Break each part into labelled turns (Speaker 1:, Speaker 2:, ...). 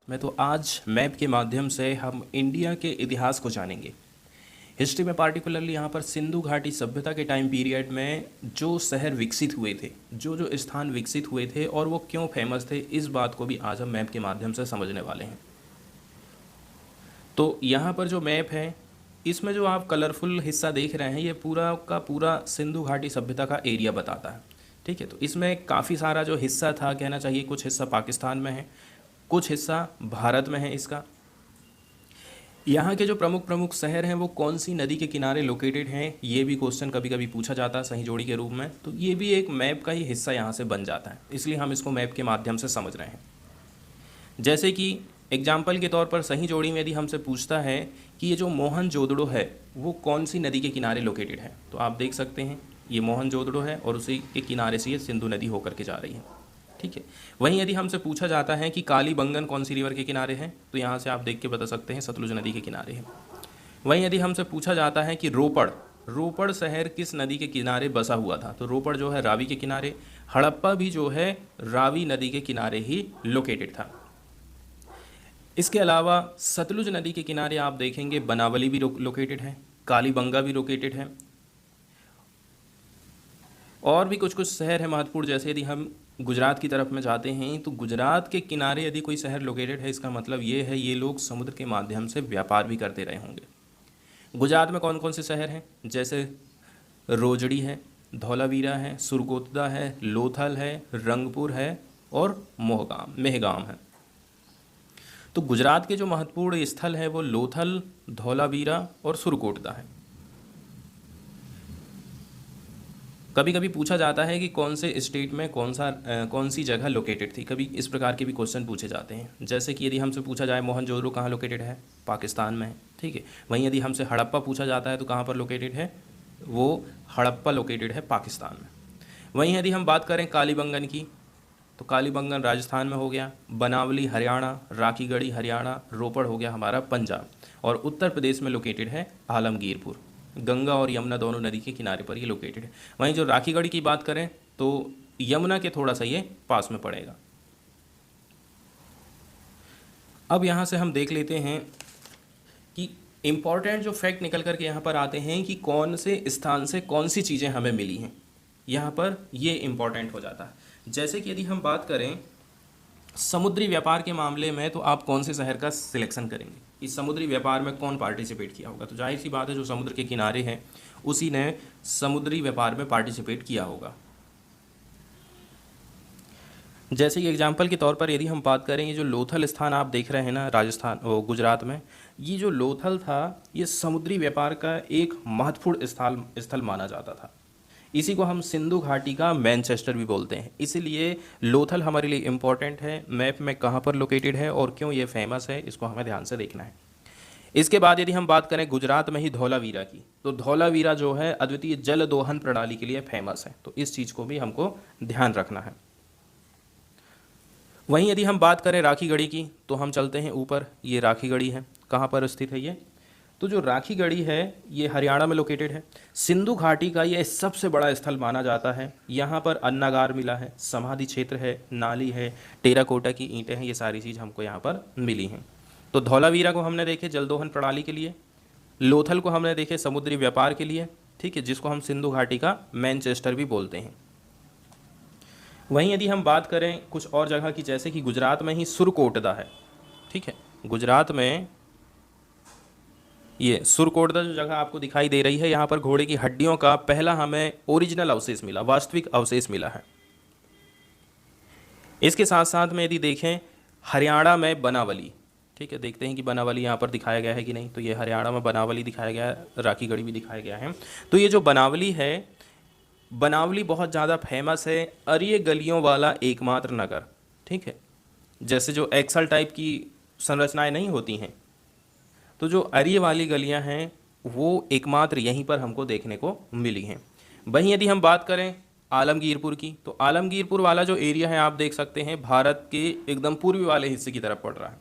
Speaker 1: मैं तो आज मैप के माध्यम से हम इंडिया के इतिहास को जानेंगे। हिस्ट्री में पार्टिकुलरली यहाँ पर सिंधु घाटी सभ्यता के टाइम पीरियड में जो शहर विकसित हुए थे, जो जो स्थान विकसित हुए थे और वो क्यों फेमस थे, इस बात को भी आज हम मैप के माध्यम से समझने वाले हैं। तो यहाँ पर जो मैप है, इसमें जो आप कलरफुल हिस्सा देख रहे हैं, ये पूरा का पूरा सिंधु घाटी सभ्यता का एरिया बताता है। ठीक है, तो इसमें काफ़ी सारा जो हिस्सा था, कहना चाहिए कुछ हिस्सा पाकिस्तान में है, कुछ हिस्सा भारत में है इसका। यहाँ के जो प्रमुख प्रमुख शहर हैं वो कौन सी नदी के किनारे लोकेटेड हैं, ये भी क्वेश्चन कभी कभी पूछा जाता है सही जोड़ी के रूप में। तो ये भी एक मैप का ही हिस्सा यहाँ से बन जाता है, इसलिए हम इसको मैप के माध्यम से समझ रहे हैं। जैसे कि एग्जाम्पल के तौर पर सही जोड़ी में यदि हमसे पूछता है कि ये जो मोहनजोदड़ो है वो कौन सी नदी के किनारे लोकेटेड है, तो आप देख सकते हैं ये मोहनजोदड़ो है और उसी के किनारे से ये सिंधु नदी होकर के जा रही है। ठीक है, वहीं यदि हमसे पूछा जाता है कि कालीबंगन कौन सी रिवर के किनारे है, तो यहाँ से आप देख के बता सकते हैं सतलुज नदी के किनारे है। वहीं यदि हमसे पूछा जाता है कि रोपड़ शहर किस नदी के किनारे बसा हुआ था, तो रोपड़ जो है रावी के किनारे, हड़प्पा भी जो है रावी नदी के किनारे ही लोकेटेड था। इसके अलावा सतलुज नदी के किनारे आप देखेंगे बनावली भी लोकेटेड है, कालीबंगा भी लोकेटेड है, और भी कुछ कुछ शहर है महत्वपूर्ण। जैसे यदि हम गुजरात की तरफ में जाते हैं तो गुजरात के किनारे यदि कोई शहर लोकेटेड है, इसका मतलब ये है ये लोग समुद्र के माध्यम से व्यापार भी करते रहे होंगे। गुजरात में कौन कौन से शहर हैं, जैसे रोजड़ी है, धौलावीरा है, सुरकोतदा है, लोथल है, रंगपुर है और मेहगाम है। तो गुजरात के जो महत्वपूर्ण स्थल है वो लोथल, धौलावीरा और सुरकोटदा है। कभी कभी पूछा जाता है कि कौन से स्टेट में कौन सी जगह लोकेटेड थी, कभी इस प्रकार के भी क्वेश्चन पूछे जाते हैं। जैसे कि यदि हमसे पूछा जाए मोहनजोदड़ो कहाँ लोकेटेड है, पाकिस्तान में है। ठीक है, वहीं यदि हमसे हड़प्पा पूछा जाता है तो कहाँ पर लोकेटेड है, वो हड़प्पा लोकेटेड है पाकिस्तान में। वहीं यदि हम बात करें कालीबंगन की, तो कालीबंगन राजस्थान में हो गया, बनावली हरियाणा, राखीगढ़ी हरियाणा, रोपड़ हो गया हमारा पंजाब, और उत्तर प्रदेश में लोकेटेड है आलमगीरपुर। गंगा और यमुना दोनों नदी के किनारे पर ये लोकेटेड है। वहीं जो राखीगढ़ी की बात करें तो यमुना के थोड़ा सा ये पास में पड़ेगा। अब यहाँ से हम देख लेते हैं कि इम्पॉर्टेंट जो फैक्ट निकल करके यहाँ पर आते हैं कि कौन से स्थान से कौन सी चीज़ें हमें मिली हैं, यहाँ पर ये इम्पॉर्टेंट हो जाता है। जैसे कि यदि हम बात करें समुद्री व्यापार के मामले में, तो आप कौन से शहर का सिलेक्शन करेंगे, इस समुद्री व्यापार में कौन पार्टिसिपेट किया होगा, तो जाहिर सी बात है जो समुद्र के किनारे हैं उसी ने समुद्री व्यापार में पार्टिसिपेट किया होगा। जैसे कि एग्जाम्पल के तौर पर यदि हम बात करें, ये जो लोथल स्थान आप देख रहे हैं ना राजस्थान गुजरात में, ये जो लोथल था ये समुद्री व्यापार का एक महत्वपूर्ण स्थल माना जाता था। इसी को हम सिंधु घाटी का मैनचेस्टर भी बोलते हैं। इसीलिए लोथल हमारे लिए इम्पॉर्टेंट है, मैप में कहाँ पर लोकेटेड है और क्यों ये फेमस है, इसको हमें ध्यान से देखना है। इसके बाद यदि हम बात करें गुजरात में ही धौलावीरा की, तो धौलावीरा जो है अद्वितीय जल दोहन प्रणाली के लिए फेमस है, तो इस चीज़ को भी हमको ध्यान रखना है। वहीं यदि हम बात करें राखीगढ़ी की, तो हम चलते हैं ऊपर, ये राखीगढ़ी है, कहाँ पर स्थित है ये, तो जो राखीगढ़ी है ये हरियाणा में लोकेटेड है। सिंधु घाटी का ये सबसे बड़ा स्थल माना जाता है। यहाँ पर अन्नागार मिला है, समाधि क्षेत्र है, नाली है, टेराकोटा की ईंटें हैं, ये सारी चीज़ हमको यहाँ पर मिली हैं। तो धौलावीरा को हमने देखे जलदोहन प्रणाली के लिए, लोथल को हमने देखे समुद्री व्यापार के लिए, ठीक है, जिसको हम सिंधु घाटी का मैनचेस्टर भी बोलते हैं। वहीं यदि हम बात करें कुछ और जगह की, जैसे कि गुजरात में ही सुरकोटदा है। ठीक है, गुजरात में ये सुरकोटदा जो जगह आपको दिखाई दे रही है, यहाँ पर घोड़े की हड्डियों का पहला हमें ओरिजिनल अवशेष मिला, वास्तविक अवशेष मिला है। इसके साथ साथ में यदि देखें हरियाणा में बनावली, ठीक है, देखते हैं कि बनावली यहाँ पर दिखाया गया है कि नहीं, तो ये हरियाणा में बनावली दिखाया गया है, राखीगढ़ी भी दिखाया गया है। तो ये जो बनावली है, बनावली बहुत ज़्यादा फेमस है, अरिय गलियों वाला एकमात्र नगर। ठीक है, जैसे जो एक्सल टाइप की संरचनाएं नहीं होती हैं, तो जो अरिय वाली गलियां हैं वो एकमात्र यहीं पर हमको देखने को मिली हैं। वहीं यदि हम बात करें आलमगीरपुर की, तो आलमगीरपुर वाला जो एरिया है आप देख सकते हैं भारत के एकदम पूर्वी वाले हिस्से की तरफ पड़ रहा है।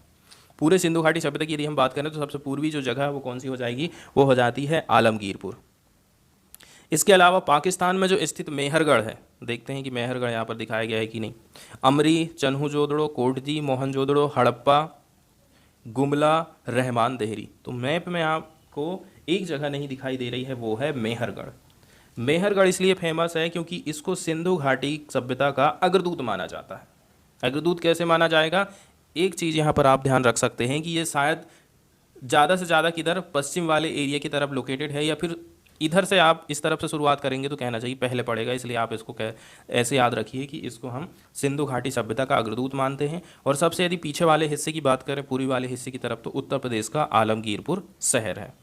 Speaker 1: पूरे सिंधु घाटी सभ्यता की यदि हम बात करें तो सबसे पूर्वी जो जगह है वो कौन सी हो जाएगी, वो हो जाती है आलमगीरपुर। इसके अलावा पाकिस्तान में जो स्थित मेहरगढ़ है, देखते हैं कि मेहरगढ़ यहाँ पर दिखाया गया है कि नहीं। अमरी, चन्हू जोदड़ो, कोटदी, मोहनजोदड़ो, हड़प्पा, गुमला, रहमान देहरी। तो मैप में आपको एक जगह नहीं दिखाई दे रही है, वो है मेहरगढ़। मेहरगढ़ इसलिए फेमस है क्योंकि इसको सिंधु घाटी सभ्यता का अग्रदूत माना जाता है। अग्रदूत कैसे माना जाएगा? एक चीज़ यहाँ पर आप ध्यान रख सकते हैं कि ये शायद ज़्यादा से ज़्यादा किधर, पश्चिम वाले एरिया की तरफ लोकेटेड है, या फिर इधर से आप इस तरफ से शुरुआत करेंगे तो कहना चाहिए पहले पड़ेगा, इसलिए आप इसको ऐसे याद रखिए कि इसको हम सिंधु घाटी सभ्यता का अग्रदूत मानते हैं। और सबसे यदि पीछे वाले हिस्से की बात करें, पूर्वी वाले हिस्से की तरफ, तो उत्तर प्रदेश का आलमगीरपुर शहर है।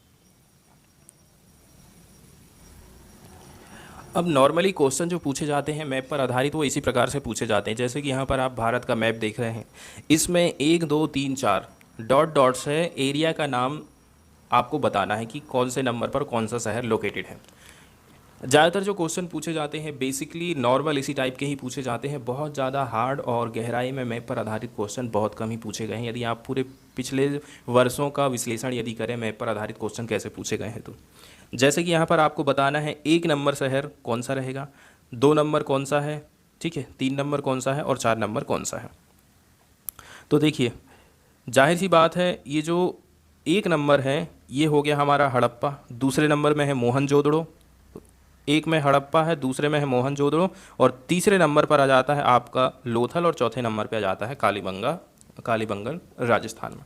Speaker 1: अब नॉर्मली क्वेश्चन जो पूछे जाते हैं मैप पर आधारित, वो इसी प्रकार से पूछे जाते हैं। जैसे कि यहाँ पर आप भारत का मैप देख रहे हैं, इसमें 1 2 3 4 डॉट डॉट्स है, एरिया का नाम आपको बताना है कि कौन से नंबर पर कौन सा शहर लोकेटेड है। ज़्यादातर जो क्वेश्चन पूछे जाते हैं बेसिकली नॉर्मल इसी टाइप के ही पूछे जाते हैं। बहुत ज़्यादा हार्ड और गहराई में मैप पर आधारित क्वेश्चन बहुत कम ही पूछे गए हैं। यदि आप पूरे पिछले वर्षों का विश्लेषण यदि करें मैप पर आधारित क्वेश्चन कैसे पूछे गए हैं, तो जैसे कि यहाँ पर आपको बताना है 1 नंबर शहर कौन सा रहेगा, 2 नंबर कौन सा है, ठीक है, 3 नंबर कौन सा है और 4 नंबर कौन सा है। तो देखिए जाहिर सी बात है, ये जो 1 नंबर है ये हो गया हमारा हड़प्पा, दूसरे नंबर में है मोहनजोदड़ो। एक में हड़प्पा है, दूसरे में है मोहनजोदड़ो, और तीसरे नंबर पर आ जाता है आपका लोथल, और चौथे नंबर पे आ जाता है कालीबंगन राजस्थान में।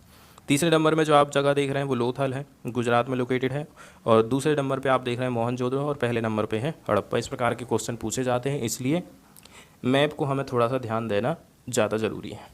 Speaker 1: तीसरे नंबर में जो आप जगह देख रहे हैं वो लोथल है, गुजरात में लोकेटेड है, और दूसरे नंबर पे आप देख रहे हैं मोहनजोदड़ो, और पहले नंबर पे है हड़प्पा। इस प्रकार के क्वेश्चन पूछे जाते हैं, इसलिए मैप को हमें थोड़ा सा ध्यान देना ज़्यादा ज़रूरी है।